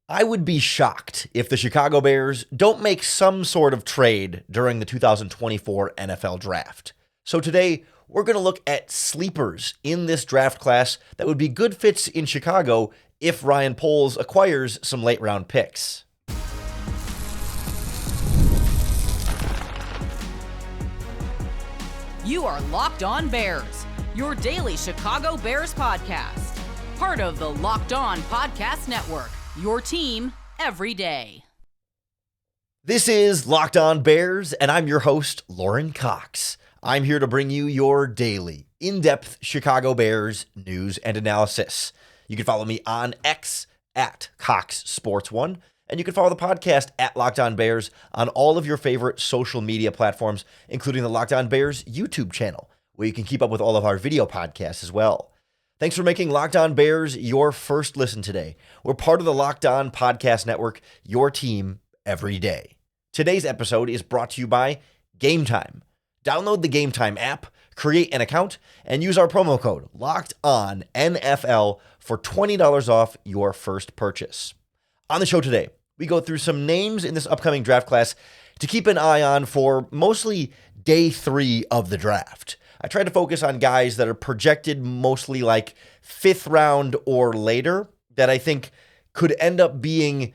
I would be shocked if the Chicago Bears don't make some sort of trade during the 2024 NFL Draft. So today, we're going to look at sleepers in this draft class that would be good fits in Chicago if Ryan Poles acquires some late-round picks. You are Locked On Bears, your daily Chicago Bears podcast. Part of the Locked On Podcast Network, your team every day. This is Locked On Bears, and I'm your host, Lauren Cox. I'm here to bring you your daily, in-depth Chicago Bears news and analysis. You can follow me on X at CoxSports1, and you can follow the podcast at Locked On Bears on all of your favorite social media platforms, including the Locked On Bears YouTube channel, where you can keep up with all of our video podcasts as well. Thanks for making Locked On Bears your first listen today. We're part of the Locked On Podcast Network, your team every day. Today's episode is brought to you by Game Time. Download the Game Time app, create an account, and use our promo code LOCKEDONNFL for $20 off your first purchase. On the show today, we go through some names in this upcoming draft class to keep an eye on for mostly day 3 of the draft. I tried to focus on guys that are projected mostly like 5th round or later that I think could end up being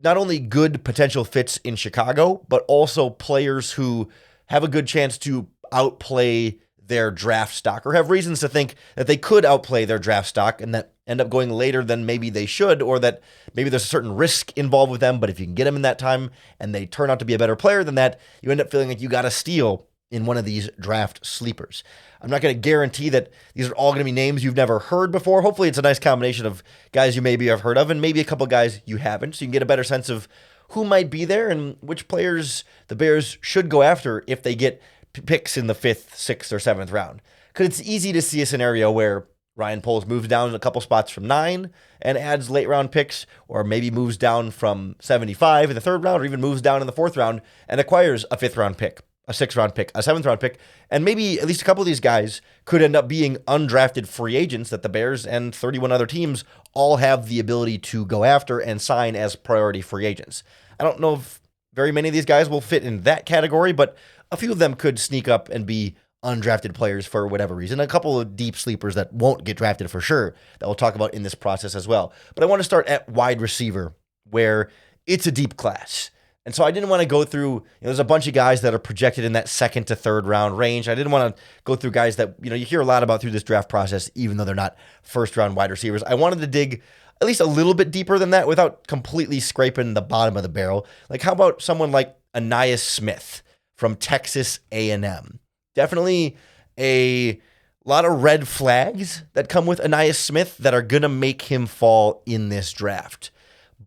not only good potential fits in Chicago, but also players who have a good chance to outplay their draft stock or have reasons to think that they could outplay their draft stock and that end up going later than maybe they should, or that maybe there's a certain risk involved with them, but if you can get them in that time and they turn out to be a better player than that, you end up feeling like you got a steal in one of these draft sleepers. I'm not going to guarantee that these are all going to be names you've never heard before. Hopefully it's a nice combination of guys you maybe have heard of and maybe a couple guys you haven't, so you can get a better sense of who might be there and which players the Bears should go after if they get picks in the 5th, 6th, or 7th round. Because it's easy to see a scenario where Ryan Poles moves down a couple spots from 9 and adds late round picks, or maybe moves down from 75 in the 3rd round, or even moves down in the 4th round and acquires a 5th round pick, a 6th round pick, a 7th round pick, and maybe at least a couple of these guys could end up being undrafted free agents that the Bears and 31 other teams all have the ability to go after and sign as priority free agents. I don't know if very many of these guys will fit in that category, but a few of them could sneak up and be undrafted players for whatever reason. A couple of deep sleepers that won't get drafted for sure that we'll talk about in this process as well. But I want to start at wide receiver, where it's a deep class. And so I didn't want to go through, there's a bunch of guys that are projected in that 2nd to 3rd round range. I didn't want to go through guys that, you hear a lot about through this draft process, even though they're not 1st round wide receivers. I wanted to dig at least a little bit deeper than that without completely scraping the bottom of the barrel. Like, how about someone like Ainias Smith from Texas A&M? Definitely a lot of red flags that come with Ainias Smith that are going to make him fall in this draft.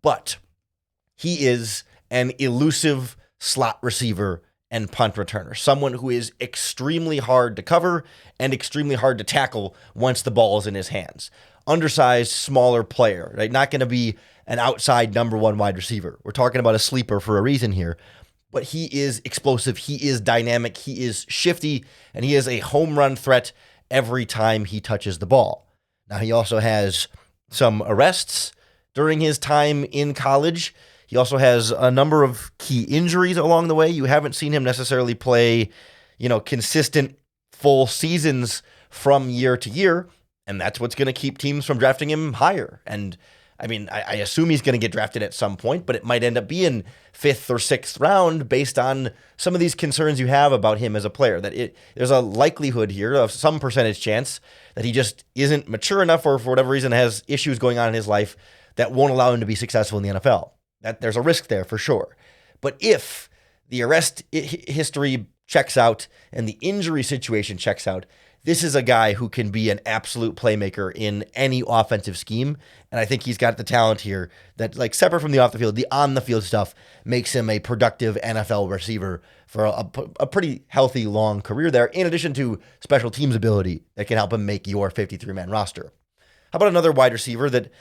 But he is an elusive slot receiver and punt returner, someone who is extremely hard to cover and extremely hard to tackle once the ball is in his hands. Undersized, smaller player, right? Not going to be an outside number 1 wide receiver. We're talking about a sleeper for a reason here. But he is explosive, he is dynamic, he is shifty, and he is a home run threat every time he touches the ball. Now, he also has some arrests during his time in college. He also has a number of key injuries along the way. You haven't seen him necessarily play, consistent full seasons from year to year, and that's what's going to keep teams from drafting him higher. And I assume he's going to get drafted at some point, but it might end up being 5th or 6th round based on some of these concerns you have about him as a player. There's a likelihood here of some percentage chance that he just isn't mature enough, or for whatever reason has issues going on in his life that won't allow him to be successful in the NFL. That there's a risk there for sure. But if the arrest history checks out and the injury situation checks out, this is a guy who can be an absolute playmaker in any offensive scheme. And I think he's got the talent here that, like, separate from the off the field, the on the field stuff makes him a productive NFL receiver for a pretty healthy, long career there, in addition to special teams ability that can help him make your 53-man roster. How about another wide receiver that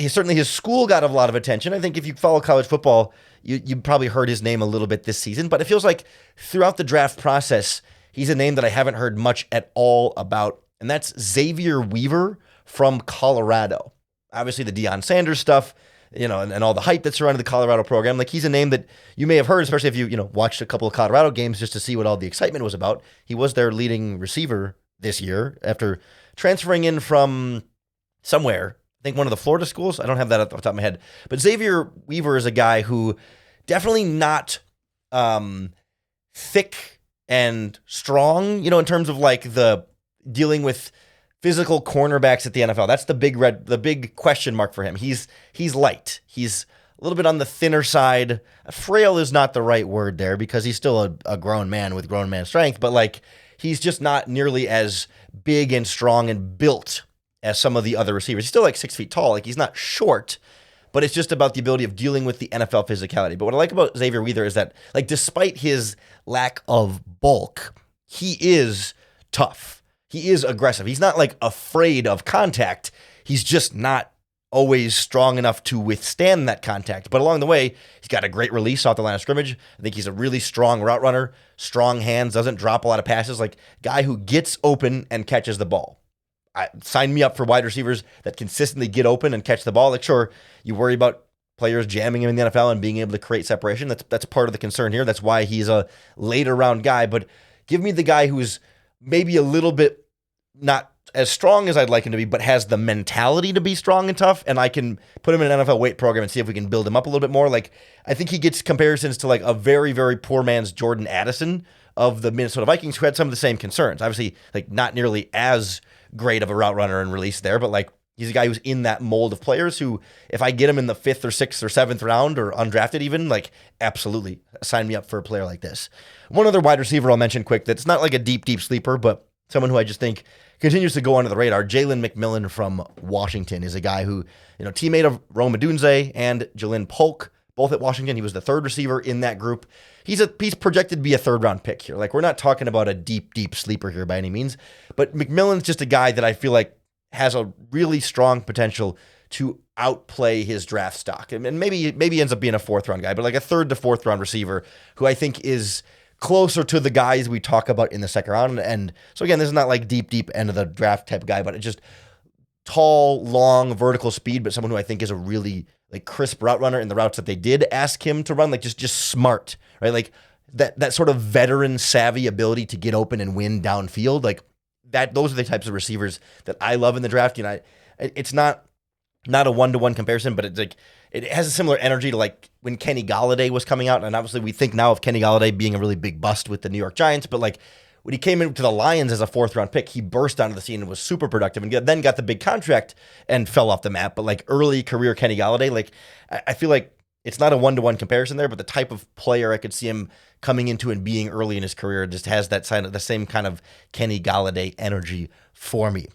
certainly his school got a lot of attention. I think if you follow college football, you probably heard his name a little bit this season, but it feels like throughout the draft process, he's a name that I haven't heard much at all about, and that's Xavier Weaver from Colorado. Obviously, the Deion Sanders stuff and all the hype that surrounded the Colorado program. Like, he's a name that you may have heard, especially if you watched a couple of Colorado games just to see what all the excitement was about. He was their leading receiver this year after transferring in from somewhere. I think one of the Florida schools. I don't have that off the top of my head. But Xavier Weaver is a guy who definitely not thick and strong, in terms of like the dealing with physical cornerbacks at the NFL. That's the big question mark for him. He's light. He's a little bit on the thinner side. Frail is not the right word there because he's still a grown man with grown man strength, but like he's just not nearly as big and strong and built as some of the other receivers. He's still like 6 feet tall. Like, he's not short, but it's just about the ability of dealing with the NFL physicality. But what I like about Xavier Weaver is that, like, despite his lack of bulk, he is tough. He is aggressive. He's not like afraid of contact. He's just not always strong enough to withstand that contact. But along the way, he's got a great release off the line of scrimmage. I think he's a really strong route runner, strong hands, doesn't drop a lot of passes, like guy who gets open and catches the ball. Sign me up for wide receivers that consistently get open and catch the ball. Like, sure, you worry about players jamming him in the NFL and being able to create separation. That's part of the concern here. That's why he's a later round guy. But give me the guy who's maybe a little bit not as strong as I'd like him to be, but has the mentality to be strong and tough, and I can put him in an NFL weight program and see if we can build him up a little bit more. Like, I think he gets comparisons to like a very, very poor man's Jordan Addison of the Minnesota Vikings, who had some of the same concerns. Obviously, like, not nearly as great of a route runner and release there, but like, he's a guy who's in that mold of players who, if I get him in the 5th or 6th or 7th round or undrafted even, like, absolutely sign me up for a player like this. One other wide receiver I'll mention quick that's not like a deep, deep sleeper, but someone who I just think continues to go under the radar. Jalen McMillan from Washington is a guy who, teammate of Rome Odunze and Jalen Polk, both at Washington. He was the 3rd receiver in that group. He's projected to be a 3rd-round pick here. Like, we're not talking about a deep, deep sleeper here by any means, but McMillan's just a guy that I feel like has a really strong potential to outplay his draft stock. And maybe ends up being a 4th-round guy, but like a 3rd to 4th-round receiver who I think is closer to the guys we talk about in the 2nd round. And so again, this is not like deep, deep end of the draft type guy, but it's just tall, long, vertical speed, but someone who I think is a really like crisp route runner in the routes that they did ask him to run, like just smart, right? Like that sort of veteran savvy ability to get open and win downfield. Like that, those are the types of receivers that I love in the draft. It's not a 1-to-1 comparison, but it's like, it has a similar energy to like when Kenny Golladay was coming out. And obviously we think now of Kenny Golladay being a really big bust with the New York Giants, but like when he came into the Lions as a 4th-round pick, he burst onto the scene and was super productive and then got the big contract and fell off the map. But like early career Kenny Golladay, like I feel like it's not a 1-to-1 comparison there, but the type of player I could see him coming into and being early in his career just has that sign of the same kind of Kenny Golladay energy for me.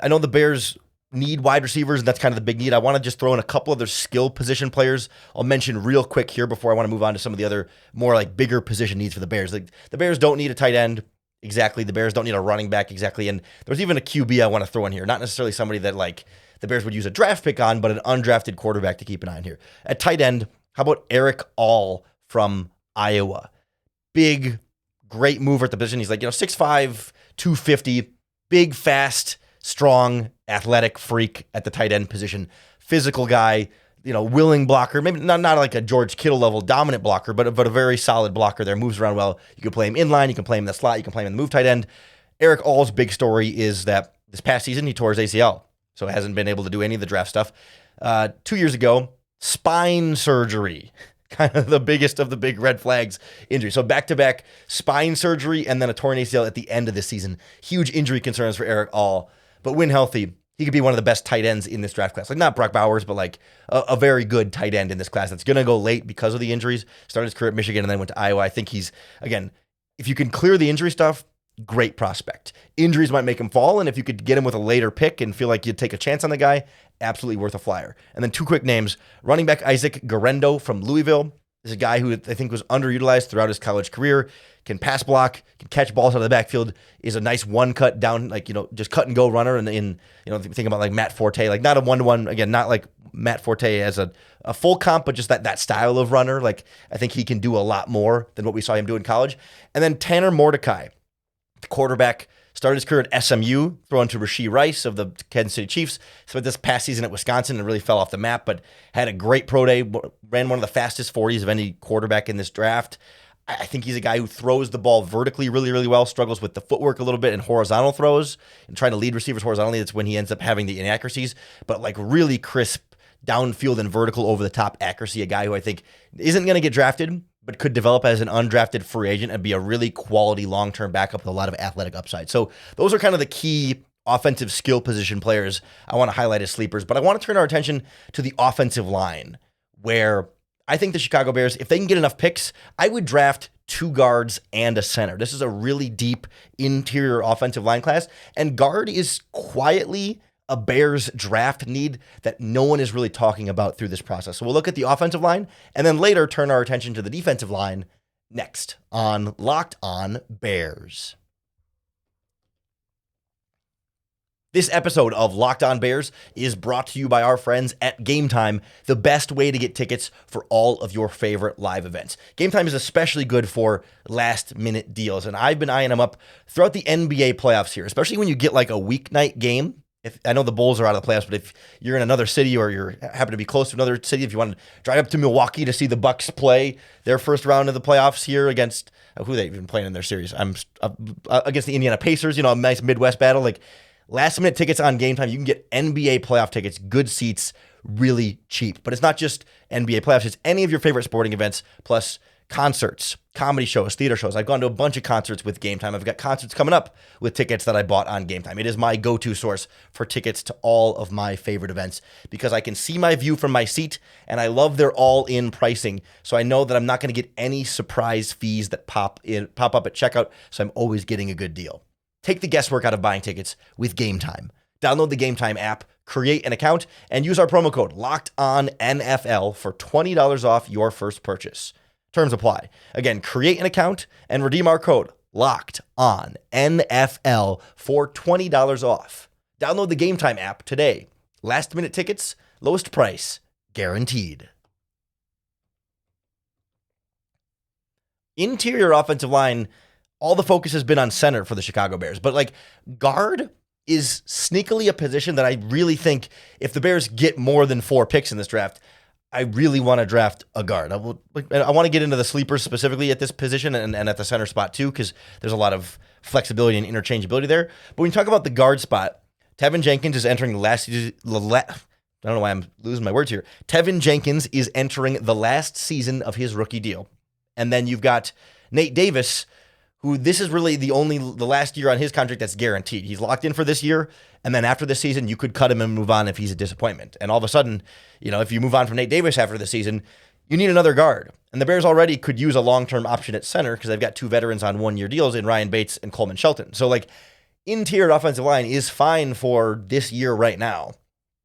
I know the Bears need wide receivers, and that's kind of the big need. I want to just throw in a couple other skill position players I'll mention real quick here before I want to move on to some of the other more like bigger position needs for the Bears. Like, the Bears don't need a tight end exactly. The Bears don't need a running back exactly. And there's even a QB I want to throw in here. Not necessarily somebody that like the Bears would use a draft pick on, but an undrafted quarterback to keep an eye on here. At tight end, how about Eric All from Iowa? Big, great mover at the position. He's like, 6'5", 250, big, fast, strong, athletic freak at the tight end position, physical guy, willing blocker, maybe not like a George Kittle level dominant blocker, but a very solid blocker there, moves around well. You can play him in line, you can play him in the slot, you can play him in the move tight end. Eric All's big story is that this past season he tore his ACL, so hasn't been able to do any of the draft stuff. 2 years ago, spine surgery, kind of the biggest of the big red flags injury. So back-to-back spine surgery and then a torn ACL at the end of this season. Huge injury concerns for Eric All. But when healthy, he could be one of the best tight ends in this draft class. Like, not Brock Bowers, but like a very good tight end in this class that's going to go late because of the injuries. Started his career at Michigan and then went to Iowa. I think he's, again, if you can clear the injury stuff, great prospect. Injuries might make him fall, and if you could get him with a later pick and feel like you'd take a chance on the guy, absolutely worth a flyer. And then 2 quick names. Running back Isaac Guerrero from Louisville is a guy who I think was underutilized throughout his college career. Can pass block, can catch balls out of the backfield, is a nice one-cut down, like, just cut and go runner. And think about like Matt Forte, like not a 1-to-1, again, not like Matt Forte as a full comp, but just that style of runner. Like, I think he can do a lot more than what we saw him do in college. And then Tanner Mordecai, the quarterback Started his career at SMU, thrown to Rashee Rice of the Kansas City Chiefs. Spent this past season at Wisconsin and really fell off the map, but had a great pro day, ran one of the fastest 40s of any quarterback in this draft. I think he's a guy who throws the ball vertically really, really well, struggles with the footwork a little bit in horizontal throws and trying to lead receivers horizontally. That's when he ends up having the inaccuracies, but like really crisp downfield and vertical over the top accuracy. A guy who I think isn't going to get drafted, but could develop as an undrafted free agent and be a really quality long-term backup with a lot of athletic upside. So those are kind of the key offensive skill position players I want to highlight as sleepers, but I want to turn our attention to the offensive line, where I think the Chicago Bears, if they can get enough picks, I would draft 2 guards and a center. This is a really deep interior offensive line class, and guard is quietly a Bears draft need that no one is really talking about through this process. So we'll look at the offensive line, and then later turn our attention to the defensive line next on Locked On Bears. This episode of Locked On Bears is brought to you by our friends at Game Time, the best way to get tickets for all of your favorite live events. Game Time is especially good for last-minute deals, and I've been eyeing them up throughout the NBA playoffs here, especially when you get like a weeknight game. I know the Bulls are out of the playoffs, but if you're in another city or you happen to be close to another city, if you want to drive up to Milwaukee to see the Bucks play their first round of the playoffs here against who they've been playing in their series, against the Indiana Pacers, a nice Midwest battle, like last minute tickets on Game Time. You can get NBA playoff tickets, good seats, really cheap. But it's not just NBA playoffs, it's any of your favorite sporting events, plus concerts, comedy shows, theater shows. I've gone to a bunch of concerts with Game Time. I've got concerts coming up with tickets that I bought on Game Time. It is my go-to source for tickets to all of my favorite events because I can see my view from my seat, and I love their all-in pricing. So I know that I'm not going to get any surprise fees that pop up at checkout, so I'm always getting a good deal. Take the guesswork out of buying tickets with Game Time. Download the Game Time app, create an account, and use our promo code LOCKEDONNFL for $20 off your first purchase. Terms apply. Again, create an account and redeem our code LOCKEDONNFL for $20 off. Download the Game Time app today. Last minute tickets, lowest price, guaranteed. Interior offensive line, all the focus has been on center for the Chicago Bears, but like guard is sneakily a position that I really think if the Bears get more than 4 picks in this draft, I really want to draft a guard. I want to get into the sleepers specifically at this position and at the center spot too, because there's a lot of flexibility and interchangeability there. But when you talk about the guard spot, Tevin Jenkins is entering the last. I don't know why I'm losing my words here. Tevin Jenkins is entering the last season of his rookie deal, and then you've got Nate Davis, who this is really the last year on his contract that's guaranteed. He's locked in for this year, and then after this season, you could cut him and move on if he's a disappointment. And all of a sudden, if you move on from Nate Davis after the season, you need another guard. And the Bears already could use a long-term option at center because they've got 2 veterans on 1-year deals in Ryan Bates and Coleman Shelton. So, like, interior offensive line is fine for this year right now.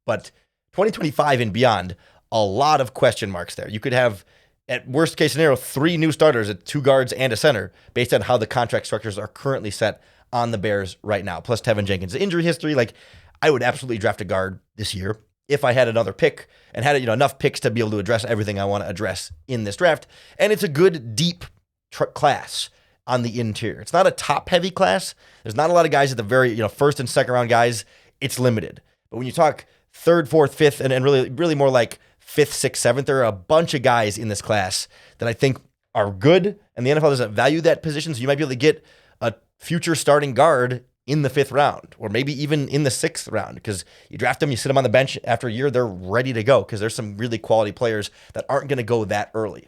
But 2025 and beyond, a lot of question marks there. You could have, at worst case scenario, 3 new starters at 2 guards and a center based on how the contract structures are currently set on the Bears right now. Plus Tevin Jenkins' injury history. Like, I would absolutely draft a guard this year if I had another pick and had enough picks to be able to address everything I want to address in this draft. And it's a good, deep class on the interior. It's not a top-heavy class. There's not a lot of guys at the very, first and second round guys. It's limited. But when you talk 3rd, 4th, 5th, and really more like 5th, 6th, 7th, there are a bunch of guys in this class that I think are good, and the NFL doesn't value that position, so you might be able to get a future starting guard in the 5th round, or maybe even in the 6th round, because you draft them, you sit them on the bench after a year, they're ready to go, because there's some really quality players that aren't going to go that early.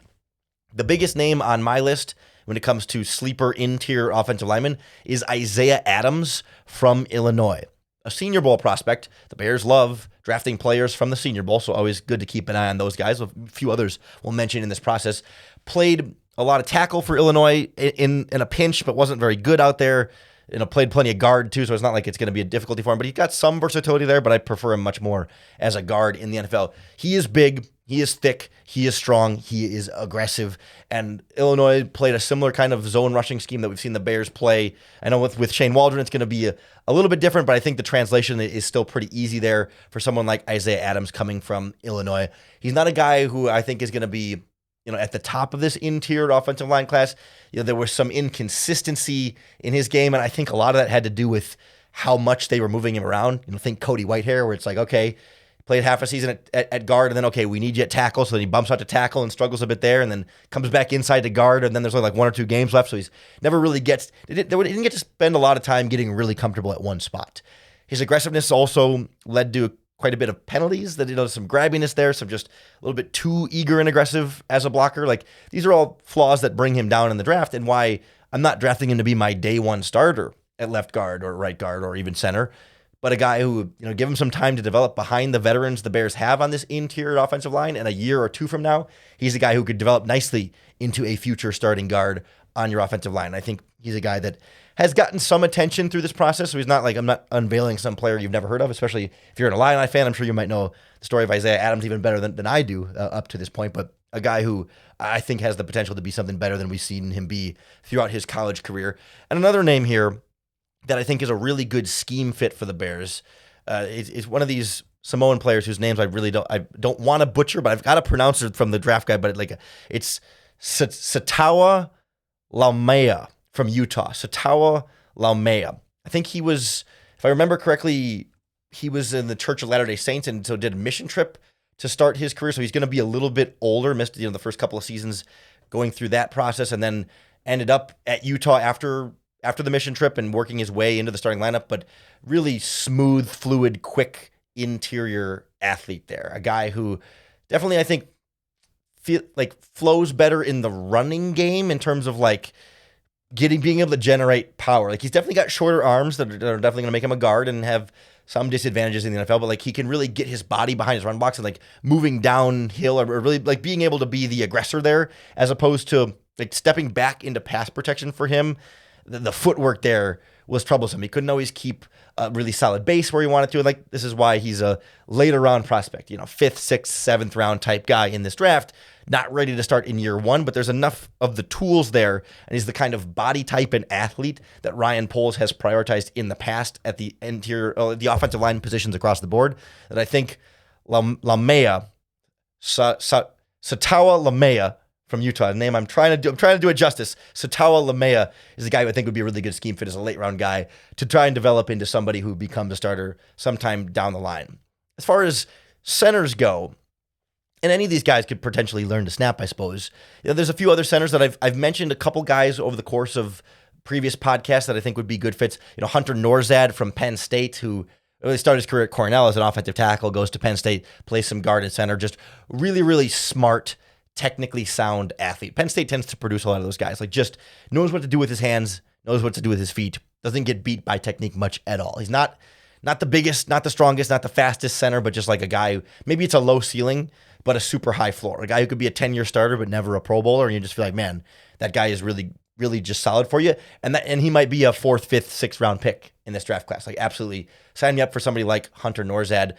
The biggest name on my list when it comes to sleeper interior offensive lineman is Isaiah Adams from Illinois. A Senior Bowl prospect. The Bears love drafting players from the Senior Bowl, so always good to keep an eye on those guys. A few others we'll mention in this process. Played a lot of tackle for Illinois in a pinch, but wasn't very good out there. Played plenty of guard too, so it's not like it's going to be a difficulty for him, but he's got some versatility there, but I prefer him much more as a guard in the NFL. He is big, he is thick, he is strong, he is aggressive, and Illinois played a similar kind of zone rushing scheme that we've seen the Bears play. I know with Shane Waldron, it's going to be a little bit different, but I think the translation is still pretty easy there for someone like Isaiah Adams coming from Illinois. He's not a guy who I think is going to be at the top of this interior offensive line class, there was some inconsistency in his game. And I think a lot of that had to do with how much they were moving him around. Think Cody Whitehair, where it's like, okay, played half a season at guard, and then, okay, we need you at tackle. So then he bumps out to tackle and struggles a bit there, and then comes back inside to guard, and then there's only like 1 or 2 games left. So he's never really he didn't get to spend a lot of time getting really comfortable at one spot. His aggressiveness also led to quite a bit of penalties, that some grabbiness there, some just a little bit too eager and aggressive as a blocker. Like, these are all flaws that bring him down in the draft, and why I'm not drafting him to be my day one starter at left guard or right guard or even center, but a guy who, give him some time to develop behind the veterans the Bears have on this interior offensive line, and a year or 2 from now, he's a guy who could develop nicely into a future starting guard on your offensive line. I think he's a guy that has gotten some attention through this process, so he's not like, I'm not unveiling some player you've never heard of, especially if you're an Illini fan. I'm sure you might know the story of Isaiah Adams even better than I do up to this point, but a guy who I think has the potential to be something better than we've seen him be throughout his college career. And another name here that I think is a really good scheme fit for the Bears is one of these Samoan players whose names I don't want to butcher, but I've got to pronounce it from the draft guide. But it's Satawa Laumea from Utah. Satawa Laumea. I think he was, if I remember correctly, he was in the Church of Latter-day Saints, and so did a mission trip to start his career. So he's going to be a little bit older. Missed the first couple of seasons going through that process, and then ended up at Utah after the mission trip and working his way into the starting lineup. But really smooth, fluid, quick interior athlete there. A guy who definitely, I think, flows better in the running game in terms of being able to generate power. He's definitely got shorter arms that are definitely going to make him a guard and have some disadvantages in the NFL, but he can really get his body behind his run blocks and moving downhill, or really being able to be the aggressor there, as opposed to stepping back into pass protection for him. The footwork there was troublesome. He couldn't always keep a really solid base where he wanted to. This is why he's a later round prospect, 5th, 6th, 7th round type guy in this draft, not ready to start in year 1, but there's enough of the tools there, and he's the kind of body type and athlete that Ryan Poles has prioritized in the past at the the offensive line positions across the board, that I think Laumea, Satawa Laumea from Utah, a name I'm trying to do it justice. Satawa Laumea is a guy who I think would be a really good scheme fit as a late round guy to try and develop into somebody who becomes a starter sometime down the line. As far as centers go, and any of these guys could potentially learn to snap, I suppose. There's a few other centers that I've mentioned, a couple guys over the course of previous podcasts that I think would be good fits. Hunter Norzad from Penn State, who really started his career at Cornell as an offensive tackle, goes to Penn State, plays some guard and center, just really, really smart, technically sound athlete. Penn State tends to produce a lot of those guys. Just knows what to do with his hands, knows what to do with his feet, doesn't get beat by technique much at all. He's not the biggest, not the strongest, not the fastest center, but just a guy who, maybe it's a low ceiling, but a super high floor. A guy who could be a 10-year starter, but never a Pro Bowler, and you just feel man, that guy is really, really just solid for you. And he might be a 4th, 5th, 6th round pick in this draft class. Absolutely sign me up for somebody like Hunter Norzad.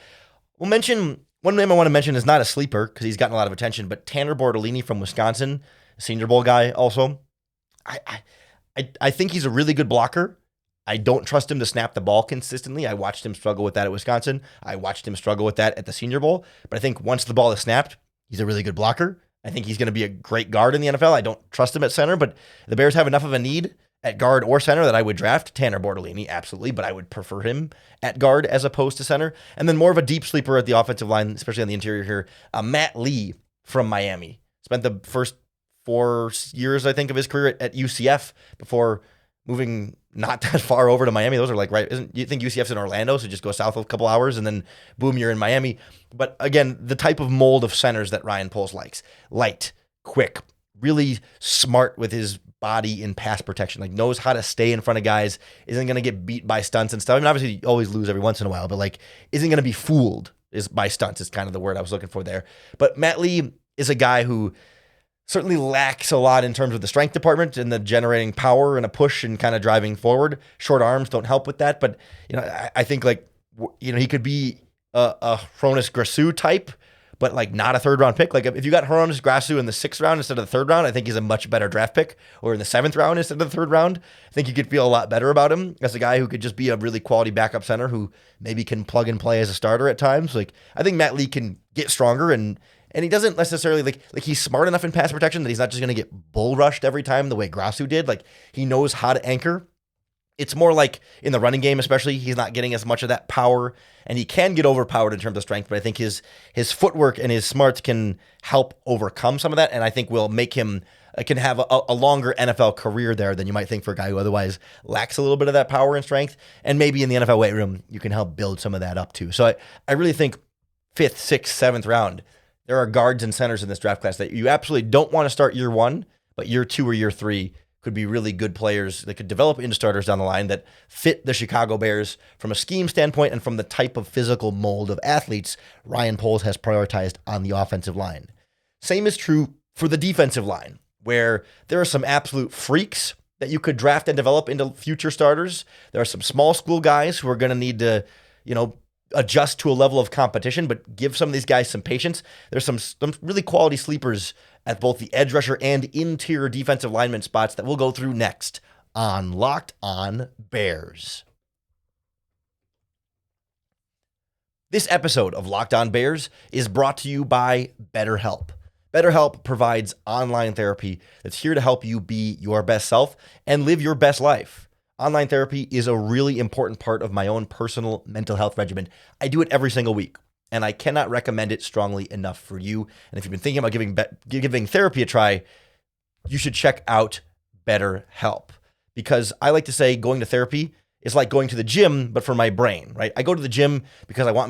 One name I want to mention is not a sleeper because he's gotten a lot of attention, but Tanner Bortolini from Wisconsin, Senior Bowl guy also. I think he's a really good blocker. I don't trust him to snap the ball consistently. I watched him struggle with that at Wisconsin. I watched him struggle with that at the Senior Bowl. But I think once the ball is snapped, he's a really good blocker. I think he's going to be a great guard in the NFL. I don't trust him at center, but the Bears have enough of a need at guard or center that I would draft Tanner Bortolini, absolutely, but I would prefer him at guard as opposed to center. And then more of a deep sleeper at the offensive line, especially on the interior here, Matt Lee from Miami. Spent the first 4 years, I think, of his career at UCF before moving not that far over to Miami. Those are right. You think UCF's in Orlando, so just go south a couple hours and then boom, you're in Miami. But again, the type of mold of centers that Ryan Poles likes. Light, quick, really smart with his body in pass protection, knows how to stay in front of guys, isn't going to get beat by stunts and stuff. Obviously you always lose every once in a while, but isn't going to be fooled by stunts is kind of the word I was looking for there. But Matt Lee is a guy who certainly lacks a lot in terms of the strength department and the generating power and a push and kind of driving forward. Short arms don't help with that, but I think he could be a Hronis Grasu type, but not a 3rd round pick. If you got Hronis Grasu in the 6th round instead of the 3rd round, I think he's a much better draft pick. Or in the 7th round instead of the 3rd round, I think you could feel a lot better about him as a guy who could just be a really quality backup center who maybe can plug and play as a starter at times. I think Matt Lee can get stronger and And he doesn't necessarily like he's smart enough in pass protection that he's not just going to get bull rushed every time the way Grasu did. Like he knows how to anchor. It's more like in the running game, especially, he's not getting as much of that power, and he can get overpowered in terms of strength, but I think his footwork and his smarts can help overcome some of that, and I think will make him can have a longer NFL career there than you might think for a guy who otherwise lacks a little bit of that power and strength. And maybe in the NFL weight room, you can help build some of that up too. So I really think 5th, 6th, 7th round, there are guards and centers in this draft class that you absolutely don't want to start year 1, but year 2 or year 3 could be really good players that could develop into starters down the line that fit the Chicago Bears from a scheme standpoint and from the type of physical mold of athletes Ryan Poles has prioritized on the offensive line. Same is true for the defensive line, where there are some absolute freaks that you could draft and develop into future starters. There are some small school guys who are going to need to, adjust to a level of competition, but give some of these guys some patience. There's some really quality sleepers at both the edge rusher and interior defensive lineman spots that we'll go through next on Locked On Bears. This episode of Locked On Bears is brought to you by BetterHelp. BetterHelp provides online therapy that's here to help you be your best self and live your best life. Online therapy is a really important part of my own personal mental health regimen. I do it every single week, and I cannot recommend it strongly enough for you. And if you've been thinking about giving therapy a try, you should check out BetterHelp. Because I like to say going to therapy is like going to the gym, but for my brain, right? I go to the gym because I want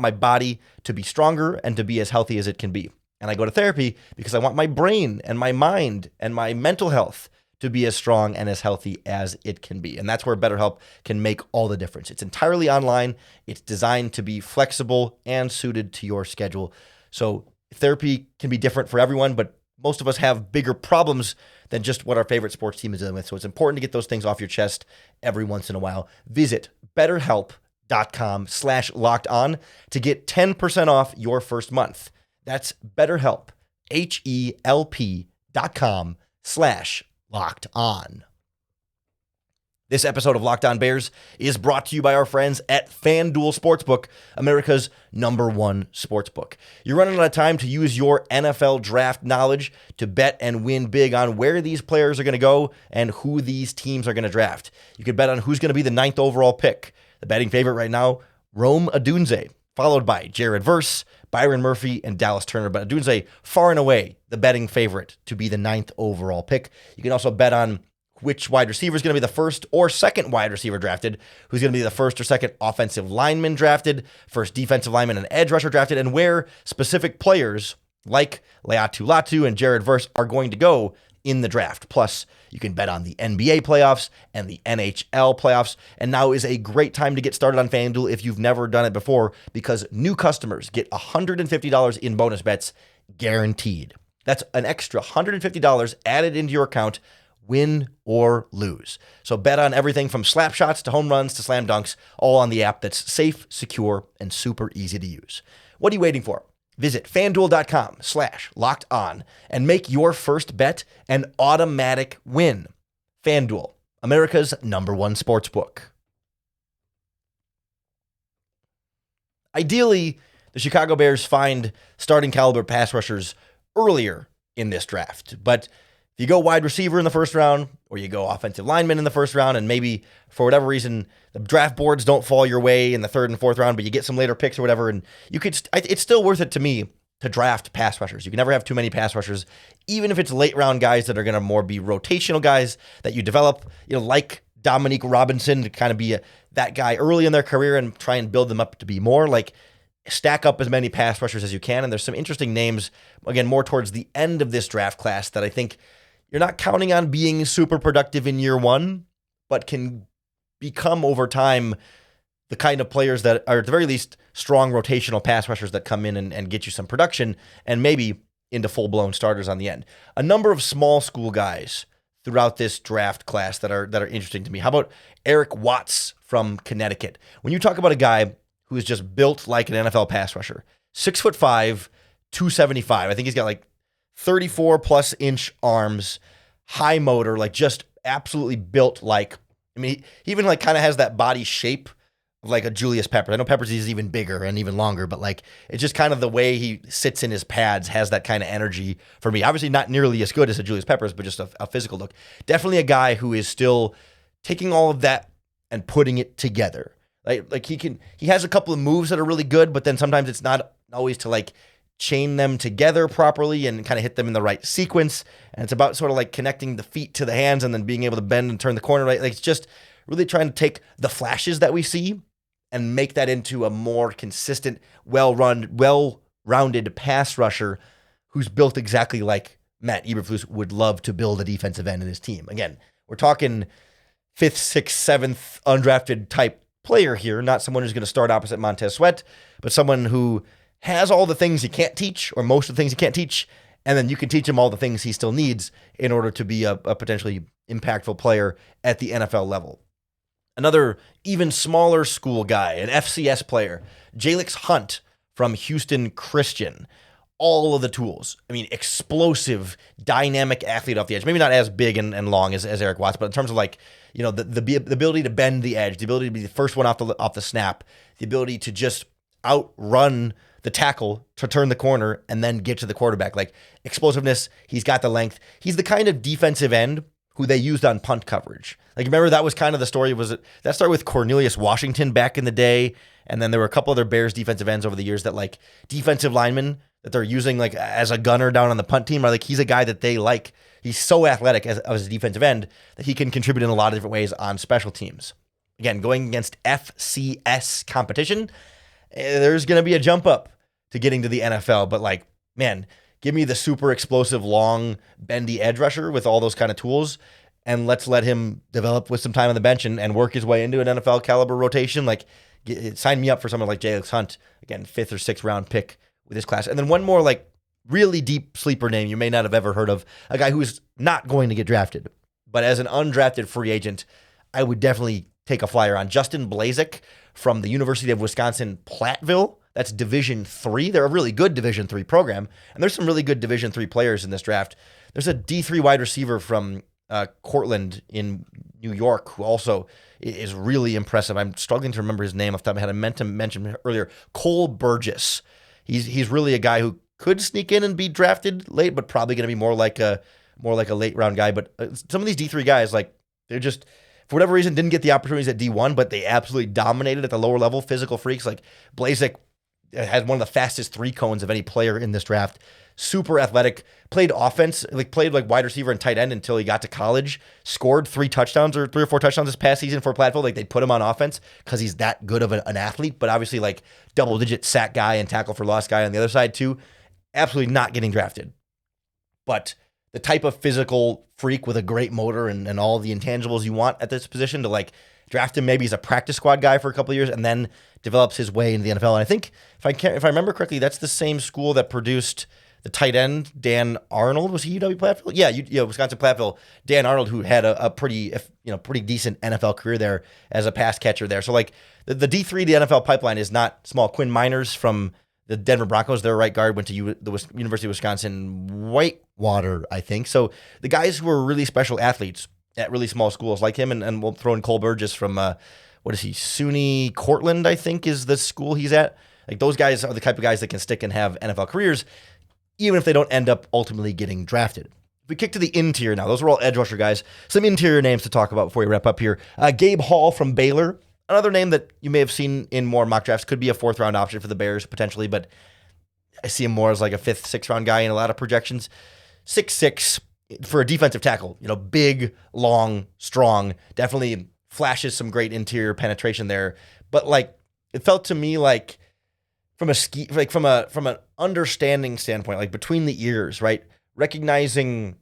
my body to be stronger and to be as healthy as it can be. And I go to therapy because I want my brain and my mind and my mental health to be as strong and as healthy as it can be. And that's where BetterHelp can make all the difference. It's entirely online. It's designed to be flexible and suited to your schedule. So therapy can be different for everyone, but most of us have bigger problems than just what our favorite sports team is dealing with. So it's important to get those things off your chest every once in a while. Visit BetterHelp.com/lockedon to get 10% off your first month. That's BetterHelp, HELP.com/lockedon. This episode of Locked On Bears is brought to you by our friends at FanDuel Sportsbook, America's #1 sportsbook. You're running out of time to use your NFL draft knowledge to bet and win big on where these players are going to go and who these teams are going to draft. You could bet on who's going to be the 9th overall pick. The betting favorite right now, Rome Odunze, followed by Jared Verse, Byron Murphy, and Dallas Turner. But Odunze, far and away, the betting favorite to be the 9th overall pick. You can also bet on which wide receiver is going to be the first or second wide receiver drafted, who's going to be the first or second offensive lineman drafted, first defensive lineman and edge rusher drafted, and where specific players like Leatu Latu and Jared Verse are going to go in the draft. Plus, you can bet on the NBA playoffs and the NHL playoffs. And now is a great time to get started on FanDuel if you've never done it before, because new customers get $150 in bonus bets guaranteed. That's an extra $150 added into your account, win or lose. So bet on everything from slap shots to home runs to slam dunks, all on the app that's safe, secure, and super easy to use. What are you waiting for? Visit FanDuel.com/lockedon and make your first bet an automatic win. FanDuel, America's #1 sportsbook. Ideally, the Chicago Bears find starting caliber pass rushers earlier in this draft, but if you go wide receiver in the first round, or you go offensive lineman in the first round, and maybe for whatever reason the draft boards don't fall your way in the 3rd and 4th round, but you get some later picks or whatever, and it's still worth it to me to draft pass rushers. You can never have too many pass rushers, even if it's late round guys that are going to more be rotational guys that you develop, like Dominique Robinson, to kind of be that guy early in their career and try and build them up to be more. Like, stack up as many pass rushers as you can. And there's some interesting names, again, more towards the end of this draft class that I think you're not counting on being super productive in year 1, but can become over time the kind of players that are at the very least strong rotational pass rushers that come in and get you some production and maybe into full-blown starters on the end. A number of small school guys throughout this draft class that are interesting to me. How about Eric Watts from Connecticut? When you talk about a guy who is just built like an NFL pass rusher, 6'5", 275. I think he's got like 34 plus inch arms, high motor, like just absolutely built like, he even like kind of has that body shape like a Julius Peppers. I know Peppers is even bigger and even longer, but like it's just kind of the way he sits in his pads has that kind of energy for me. Obviously not nearly as good as a Julius Peppers, but just a physical look. Definitely a guy who is still taking all of that and putting it together. Like he has a couple of moves that are really good, but then sometimes it's not always to like chain them together properly and kind of hit them in the right sequence. And it's about sort of like connecting the feet to the hands and then being able to bend and turn the corner, right? Like it's just really trying to take the flashes that we see and make that into a more consistent, well-rounded pass rusher who's built exactly like Matt Eberflus would love to build a defensive end in his team. Again, we're talking 5th, 6th, 7th undrafted type player here, not someone who's going to start opposite Montez Sweat, but someone who has all the things you can't teach, or most of the things you can't teach, and then you can teach him all the things he still needs in order to be a potentially impactful player at the NFL level. Another even smaller school guy, an FCS player, Jalix Hunt from Houston Christian. All of the tools. I mean, explosive, dynamic athlete off the edge. Maybe not as big and long as Eric Watts, but in terms of like, you know, the ability to bend the edge, the ability to be the first one off the snap, the ability to just outrun the tackle to turn the corner and then get to the quarterback. Like explosiveness, he's got the length. He's the kind of defensive end who they used on punt coverage. Like remember that was kind of the story. That started with Cornelius Washington back in the day, and then there were a couple other Bears defensive ends over the years that like defensive linemen that they're using like as a gunner down on the punt team, or like he's a guy that they like. He's so athletic as a defensive end that he can contribute in a lot of different ways on special teams. Again, going against FCS competition, there's going to be a jump up to getting to the NFL, but like, man, give me the super explosive, long, bendy edge rusher with all those kind of tools, and let's let him develop with some time on the bench and work his way into an NFL caliber rotation. Like, sign me up for someone like Jalix Hunt, again, 5th or 6th round pick with this class. And then one more like really deep sleeper name you may not have ever heard of, a guy who is not going to get drafted, but as an undrafted free agent, I would definitely take a flyer on Justin Blazek from the University of Wisconsin-Platteville. That's Division III. They're a really good Division III program, and there's some really good Division III players in this draft. There's a D3 wide receiver from Cortland in New York who also is really impressive. I'm struggling to remember his name off the top of my head. I meant to mention him earlier. Cole Burgess. He's really a guy who could sneak in and be drafted late, but probably going to be more like a late round guy. But some of these D3 guys, like they're just, for whatever reason, didn't get the opportunities at D1, but they absolutely dominated at the lower level. Physical freaks. Like Blazek has one of the fastest 3 cones of any player in this draft. Super athletic, played offense, played wide receiver and tight end until he got to college, scored 3 touchdowns or 3 or 4 touchdowns this past season for Platteville. Like they put him on offense because he's that good of an athlete, but obviously like double-digit sack guy and tackle for loss guy on the other side too. Absolutely not getting drafted. But the type of physical freak with a great motor and all the intangibles you want at this position to like draft him maybe as a practice squad guy for a couple of years and then develops his way into the NFL. And I think if I remember correctly, that's the same school that produced the tight end, Dan Arnold. Was he UW Platteville? Yeah, Wisconsin Platteville. Dan Arnold, who had a pretty decent NFL career there as a pass catcher there. So like the D3, the NFL pipeline is not small. Quinn Miners from the Denver Broncos, their right guard, went to the University of Wisconsin Whitewater, I think. So the guys who are really special athletes at really small schools like him, and we'll throw in Cole Burgess from, SUNY Cortland, I think is the school he's at. Like those guys are the type of guys that can stick and have NFL careers, even if they don't end up ultimately getting drafted. If we kick to the interior now, those are all edge rusher guys. Some interior names to talk about before we wrap up here. Gabe Hall from Baylor, another name that you may have seen in more mock drafts, could be a 4th round option for the Bears potentially, but I see him more as like a 5th, 6th round guy in a lot of projections. 6'6", for a defensive tackle, big, long, strong, definitely flashes some great interior penetration there. But like, it felt to me like from an understanding standpoint, like between the ears, right? Recognizing,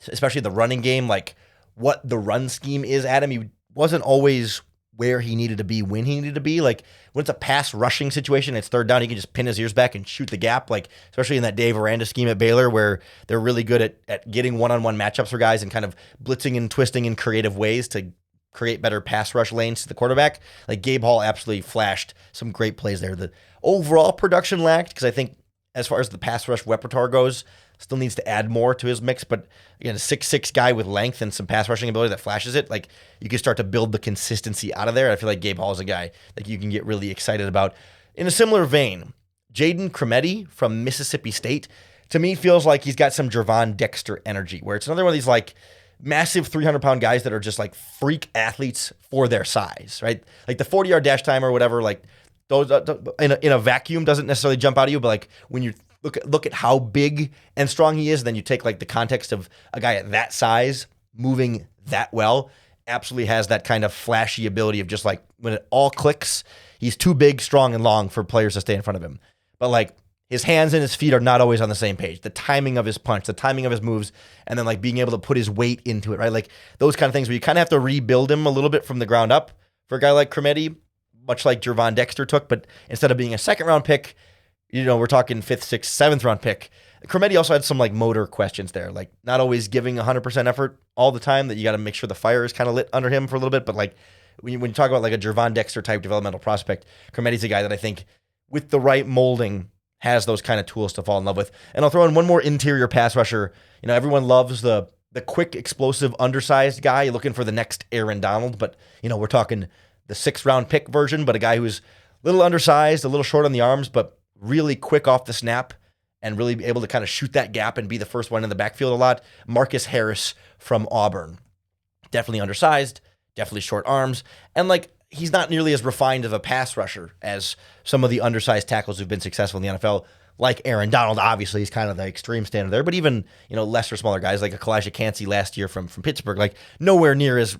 especially the running game, like what the run scheme is at him. He wasn't always where he needed to be when he needed to be. Like when it's a pass rushing situation, it's 3rd down, he can just pin his ears back and shoot the gap. Like especially in that Dave Aranda scheme at Baylor, where they're really good at getting one-on-one matchups for guys and kind of blitzing and twisting in creative ways to create better pass rush lanes to the quarterback. Like Gabe Hall absolutely flashed some great plays there. The overall production lacked because I think as far as the pass rush repertoire goes, still needs to add more to his mix. But again, a 6'6" guy with length and some pass rushing ability that flashes it, like you can start to build the consistency out of there. I feel like Gabe Hall is a guy that you can get really excited about. In a similar vein, Jaden Crometti from Mississippi State, to me, feels like he's got some Jervon Dexter energy, where it's another one of these like massive 300-pound guys that are just like freak athletes for their size, right? Like the 40-yard dash time or whatever, like those in a vacuum doesn't necessarily jump out at you, but like when you look at how big and strong he is, then you take like the context of a guy at that size moving that well, absolutely has that kind of flashy ability of just like when it all clicks, he's too big, strong, and long for players to stay in front of him. But like his hands and his feet are not always on the same page. The timing of his punch, the timing of his moves, and then like being able to put his weight into it, right? Like those kind of things where you kind of have to rebuild him a little bit from the ground up for a guy like Crometti, much like Jervon Dexter took, but instead of being a second-round pick, we're talking 5th, 6th, 7th-round pick. Crometti also had some like motor questions there, like not always giving 100% effort all the time, that you got to make sure the fire is kind of lit under him for a little bit. But like when you talk about like a Jervon Dexter type developmental prospect, Crometti's a guy that I think with the right molding has those kind of tools to fall in love with. And I'll throw in one more interior pass rusher. Everyone loves the quick, explosive, undersized guy. You're looking for the next Aaron Donald, but we're talking the 6th-round pick version, but a guy who's a little undersized, a little short on the arms, but really quick off the snap and really able to kind of shoot that gap and be the first one in the backfield a lot. Marcus Harris from Auburn. Definitely undersized, definitely short arms, and like he's not nearly as refined of a pass rusher as some of the undersized tackles who've been successful in the NFL, like Aaron Donald. Obviously, he's kind of the extreme standard there, but even lesser, smaller guys like a Kalijah Cansey last year from Pittsburgh, like nowhere near as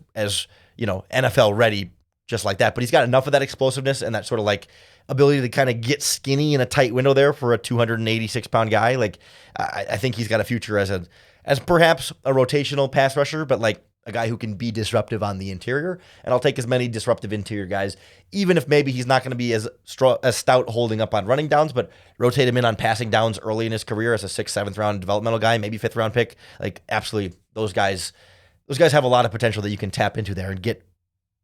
NFL ready just like that. But he's got enough of that explosiveness and that sort of like ability to kind of get skinny in a tight window there for a 286-pound guy. Like I think he's got a future as perhaps a rotational pass rusher, but like a guy who can be disruptive on the interior. And I'll take as many disruptive interior guys, even if maybe he's not going to be as stout holding up on running downs, but rotate him in on passing downs early in his career as a 6th, 7th-round developmental guy, maybe 5th-round pick. Like absolutely, those guys have a lot of potential that you can tap into there and get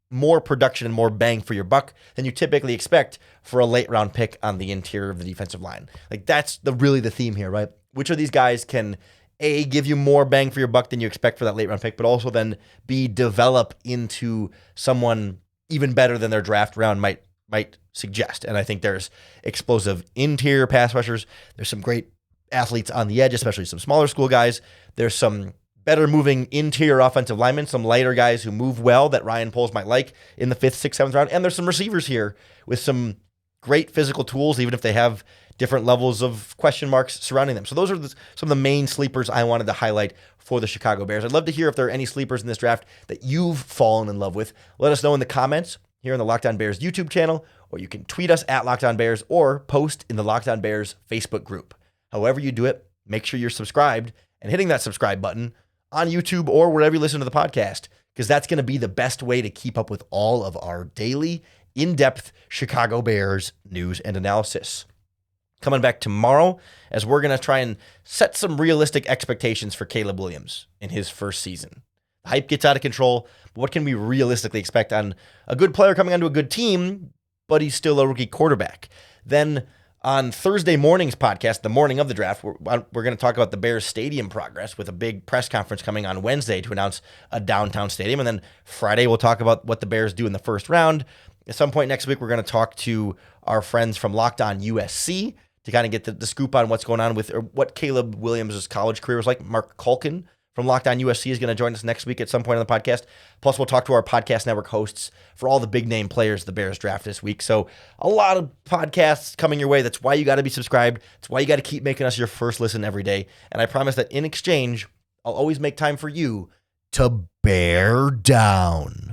more production and more bang for your buck than you typically expect for a late-round pick on the interior of the defensive line. Like that's really the theme here, right? Which of these guys can give you more bang for your buck than you expect for that late round pick, but also then develop into someone even better than their draft round might suggest. And I think there's explosive interior pass rushers. There's some great athletes on the edge, especially some smaller school guys. There's some better moving interior offensive linemen, some lighter guys who move well that Ryan Poles might like in the 5th, 6th, 7th round. And there's some receivers here with some great physical tools, even if they have different levels of question marks surrounding them. So those are some of the main sleepers I wanted to highlight for the Chicago Bears. I'd love to hear if there are any sleepers in this draft that you've fallen in love with. Let us know in the comments here on the Locked On Bears YouTube channel, or you can tweet us at Locked On Bears or post in the Locked On Bears Facebook group. However you do it, make sure you're subscribed and hitting that subscribe button on YouTube or wherever you listen to the podcast, because that's going to be the best way to keep up with all of our daily, in-depth Chicago Bears news and analysis. Coming back tomorrow, as we're going to try and set some realistic expectations for Caleb Williams in his first season. The hype gets out of control, but what can we realistically expect on a good player coming onto a good team, but he's still a rookie quarterback? Then on Thursday morning's podcast, the morning of the draft, we're going to talk about the Bears stadium progress with a big press conference coming on Wednesday to announce a downtown stadium. And then Friday, we'll talk about what the Bears do in the first round. At some point next week, we're going to talk to our friends from Locked On USC to kind of get the scoop on what's going on with or what Caleb Williams' college career was like. Mark Culkin from Locked On USC is going to join us next week at some point on the podcast. Plus, we'll talk to our podcast network hosts for all the big name players the Bears draft this week. So a lot of podcasts coming your way. That's why you got to be subscribed. That's why you got to keep making us your first listen every day. And I promise that in exchange, I'll always make time for you to bear down.